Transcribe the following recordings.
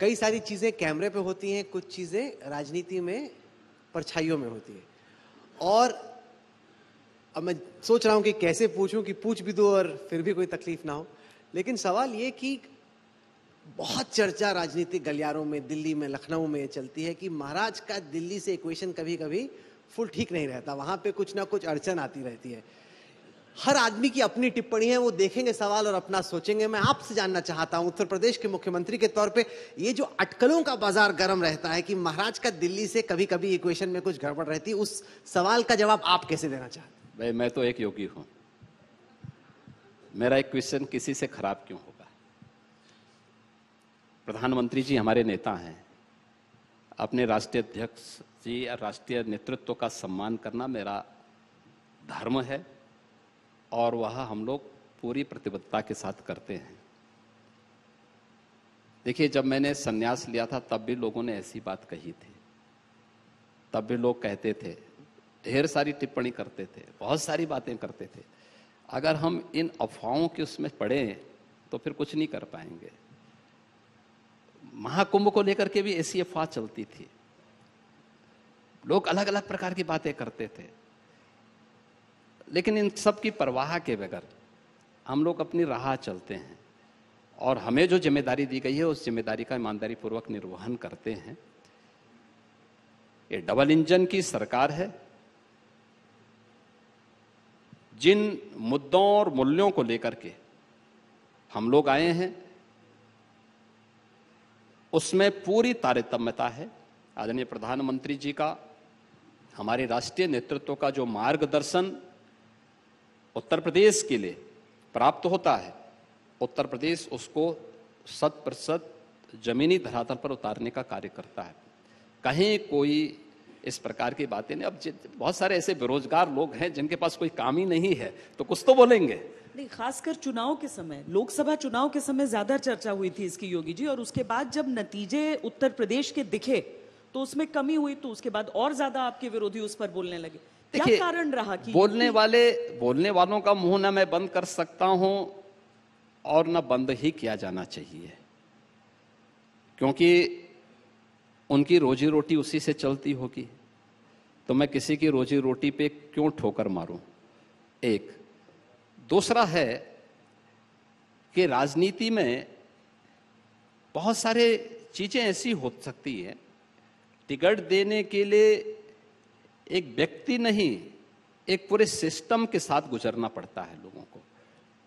कई सारी चीजें कैमरे पे होती हैं, कुछ चीजें राजनीति में परछाइयों में होती है। और अब मैं सोच रहा हूं कि कैसे पूछूं कि पूछ भी दूं और फिर भी कोई तकलीफ ना हो। लेकिन सवाल ये कि बहुत चर्चा राजनीतिक गलियारों में, दिल्ली में, लखनऊ में चलती है कि महाराज का दिल्ली से इक्वेशन कभी कभी फुल ठीक नहीं रहता, वहां पे कुछ ना कुछ अड़चन आती रहती है। हर आदमी की अपनी टिप्पणी है, वो देखेंगे सवाल और अपना सोचेंगे। मैं आपसे जानना चाहता हूं, उत्तर प्रदेश के मुख्यमंत्री के तौर पे, ये जो अटकलों का बाजार गर्म रहता है कि महाराज का दिल्ली से कभी कभी इक्वेशन में कुछ गड़बड़ रहती है, उस सवाल का जवाब आप कैसे देना चाहते हैं? भाई, मैं तो एक योगी हूं, मेरा इक्वेशन किसी से खराब क्यों होगा? प्रधानमंत्री जी हमारे नेता हैं, अपने राष्ट्रीय अध्यक्ष जी या राष्ट्रीय नेतृत्व का सम्मान करना मेरा धर्म है और वह हम लोग पूरी प्रतिबद्धता के साथ करते हैं। देखिए, जब मैंने संन्यास लिया था तब भी लोगों ने ऐसी बात कही थी, तब भी लोग कहते थे, ढेर सारी टिप्पणी करते थे, बहुत सारी बातें करते थे। अगर हम इन अफवाहों के उसमें पड़े तो फिर कुछ नहीं कर पाएंगे। महाकुंभ को लेकर के भी ऐसी अफवाह चलती थी, लोग अलग अलग प्रकार की बातें करते थे, लेकिन इन सब की परवाह के बगैर हम लोग अपनी राह चलते हैं और हमें जो जिम्मेदारी दी गई है उस जिम्मेदारी का ईमानदारी पूर्वक निर्वहन करते हैं। ये डबल इंजन की सरकार है। जिन मुद्दों और मूल्यों को लेकर के हम लोग आए हैं उसमें पूरी तारतम्यता है। आदरणीय प्रधानमंत्री जी का, हमारे राष्ट्रीय नेतृत्व का जो मार्गदर्शन उत्तर प्रदेश के लिए प्राप्त होता है, उत्तर प्रदेश उसको 100% जमीनी धरातल पर उतारने का कार्य करता है। कहीं कोई इस प्रकार की बातें नहीं। अब बहुत सारे ऐसे बेरोजगार लोग हैं जिनके पास कोई काम ही नहीं है, तो कुछ तो बोलेंगे। नहीं, खासकर चुनाव के समय, लोकसभा चुनाव के समय ज्यादा चर्चा हुई थी इसकी योगी जी, और उसके बाद जब नतीजे उत्तर प्रदेश के दिखे तो उसमें कमी हुई, तो उसके बाद और ज्यादा आपके विरोधी उस पर बोलने लगे। क्या कारण रहा कि बोलने वालों का मुंह ना मैं बंद कर सकता हूं और ना बंद ही किया जाना चाहिए, क्योंकि उनकी रोजी रोटी उसी से चलती होगी, तो मैं किसी की रोजी रोटी पे क्यों ठोकर मारूं? एक दूसरा है कि राजनीति में बहुत सारे चीजें ऐसी हो सकती है, टिकट देने के लिए एक व्यक्ति नहीं, एक पूरे सिस्टम के साथ गुजरना पड़ता है लोगों को।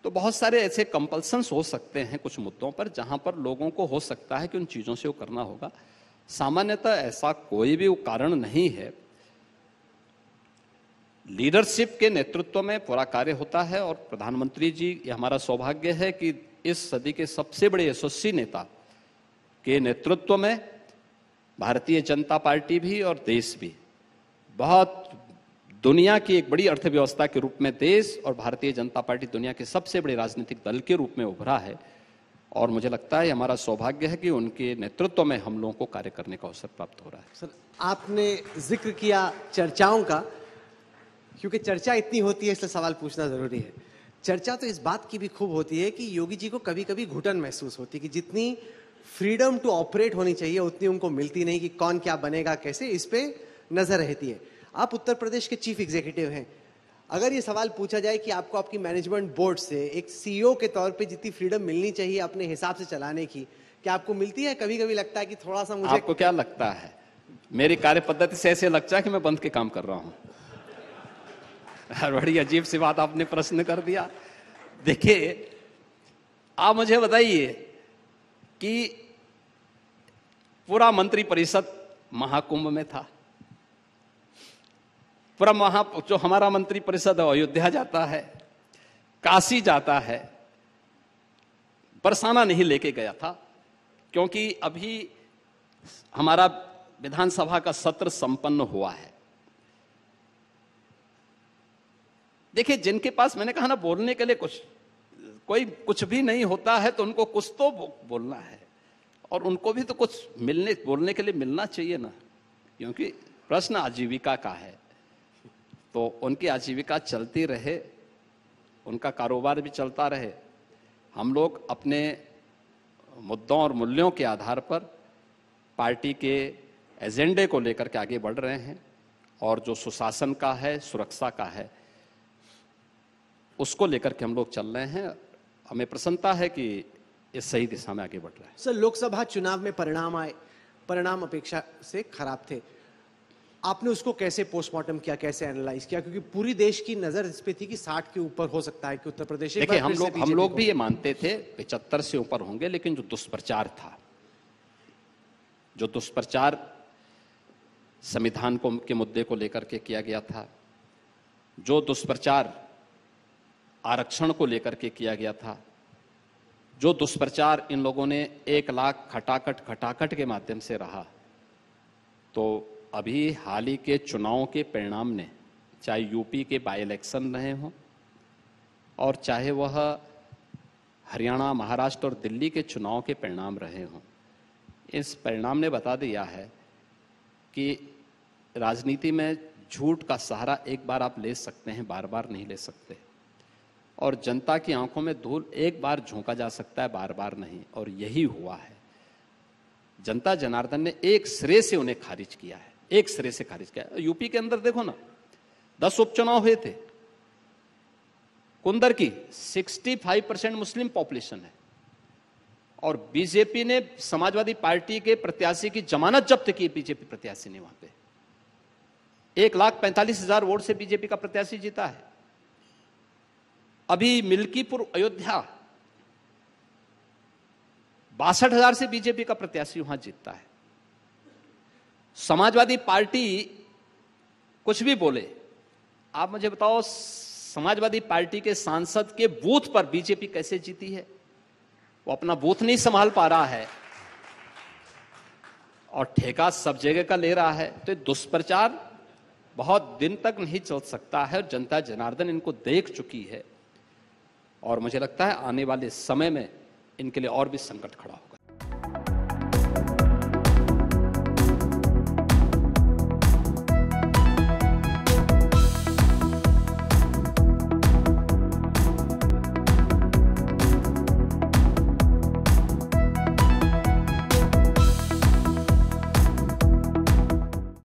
तो बहुत सारे ऐसे कंपल्सन्स हो सकते हैं कुछ मुद्दों पर, जहां पर लोगों को हो सकता है कि उन चीजों से वो करना होगा। सामान्यतः ऐसा कोई भी कारण नहीं है। लीडरशिप के नेतृत्व में पूरा कार्य होता है और प्रधानमंत्री जी, ये हमारा सौभाग्य है कि इस सदी के सबसे बड़े यशस्वी नेता के नेतृत्व में भारतीय जनता पार्टी भी और देश भी, बहुत दुनिया की एक बड़ी अर्थव्यवस्था के रूप में देश और भारतीय जनता पार्टी दुनिया के सबसे बड़े राजनीतिक दल के रूप में उभरा है। और मुझे लगता है हमारा सौभाग्य है कि उनके नेतृत्व में हम लोगों को कार्य करने का अवसर प्राप्त हो रहा है। सर, आपने जिक्र किया चर्चाओं का, क्योंकि चर्चा इतनी होती है इसलिए सवाल पूछना जरूरी है। चर्चा तो इस बात की भी खूब होती है कि योगी जी को कभी कभी घुटन महसूस होती है कि जितनी फ्रीडम टू ऑपरेट होनी चाहिए उतनी उनको मिलती नहीं, कि कौन क्या बनेगा कैसे, इस पे नजर रहती है। आप उत्तर प्रदेश के चीफ एग्जीक्यूटिव हैं, अगर ये सवाल पूछा जाए कि आपको आपकी मैनेजमेंट बोर्ड से एक सीईओ के तौर पे जितनी फ्रीडम मिलनी चाहिए अपने हिसाब से चलाने की, क्या आपको मिलती है? कभी कभी लगता है कि थोड़ा सा मुझे। आपको क्या लगता है? मेरी कार्य पद्धति से ऐसे लगता है कि मैं बंद के काम कर रहा हूं। बड़ी अजीब सी बात आपने प्रश्न कर दिया। देखिए, आप मुझे बताइए कि पूरा मंत्रिपरिषद महाकुंभ में था, पूरा जो हमारा मंत्रिपरिषद अयोध्या जाता है, काशी जाता है, बरसाना नहीं लेके गया था, क्योंकि अभी हमारा विधानसभा का सत्र संपन्न हुआ है। देखिए, जिनके पास, मैंने कहा ना, बोलने के लिए कुछ भी नहीं होता है, तो उनको कुछ तो बोलना है और उनको भी तो कुछ बोलने के लिए मिलना चाहिए ना, क्योंकि प्रश्न आजीविका का है। तो उनकी आजीविका चलती रहे, उनका कारोबार भी चलता रहे। हम लोग अपने मुद्दों और मूल्यों के आधार पर पार्टी के एजेंडे को लेकर के आगे बढ़ रहे हैं और जो सुशासन का है, सुरक्षा का है, उसको लेकर के हम लोग चल रहे हैं। हमें प्रसन्नता है कि ये सही दिशा में आगे बढ़ रहा है। सर, लोकसभा चुनाव में परिणाम आए, परिणाम अपेक्षा से खराब थे। आपने उसको कैसे पोस्टमार्टम किया, कैसे एनालाइज किया? क्योंकि पूरी देश की नजर इस पे थी कि 60 के ऊपर हो सकता है कि उत्तर प्रदेश एक देखिए, बार फिर से हम लोग भी BJP ये मानते थे 75 से ऊपर होंगे, लेकिन जो दुष्प्रचार था, जो दुष्प्रचार संविधान के मुद्दे को लेकर के किया गया था, जो दुष्प्रचार आरक्षण को लेकर के किया गया था, जो दुष्प्रचार इन लोगों ने 1 लाख खटाखट के माध्यम से रहा, तो अभी हाल ही के चुनावों के परिणाम ने, चाहे यूपी के बाई इलेक्शन रहे हों और चाहे वह हरियाणा, महाराष्ट्र और दिल्ली के चुनाव के परिणाम रहे हों, इस परिणाम ने बता दिया है कि राजनीति में झूठ का सहारा एक बार आप ले सकते हैं, बार बार नहीं ले सकते। और जनता की आंखों में धूल एक बार झोंका जा सकता है, बार बार नहीं। और यही हुआ है। जनता जनार्दन ने एक सिरे से उन्हें खारिज किया है, एक सिरे से खारिज किया है। यूपी के अंदर देखो ना, 10 उपचुनाव हुए थे। कुंदर की 65% मुस्लिम पॉपुलेशन है और बीजेपी ने समाजवादी पार्टी के प्रत्याशी की जमानत जब्त की। बीजेपी प्रत्याशी ने वहां पे 1,45,000 वोट से बीजेपी का प्रत्याशी जीता है। अभी मिल्कीपुर अयोध्या 62,000 से बीजेपी का प्रत्याशी वहां जीतता है। समाजवादी पार्टी कुछ भी बोले, आप मुझे बताओ, समाजवादी पार्टी के सांसद के बूथ पर बीजेपी कैसे जीती है? वो अपना बूथ नहीं संभाल पा रहा है और ठेका सब जगह का ले रहा है। तो दुष्प्रचार बहुत दिन तक नहीं चल सकता है और जनता जनार्दन इनको देख चुकी है और मुझे लगता है आने वाले समय में इनके लिए और भी संकट खड़ा हो।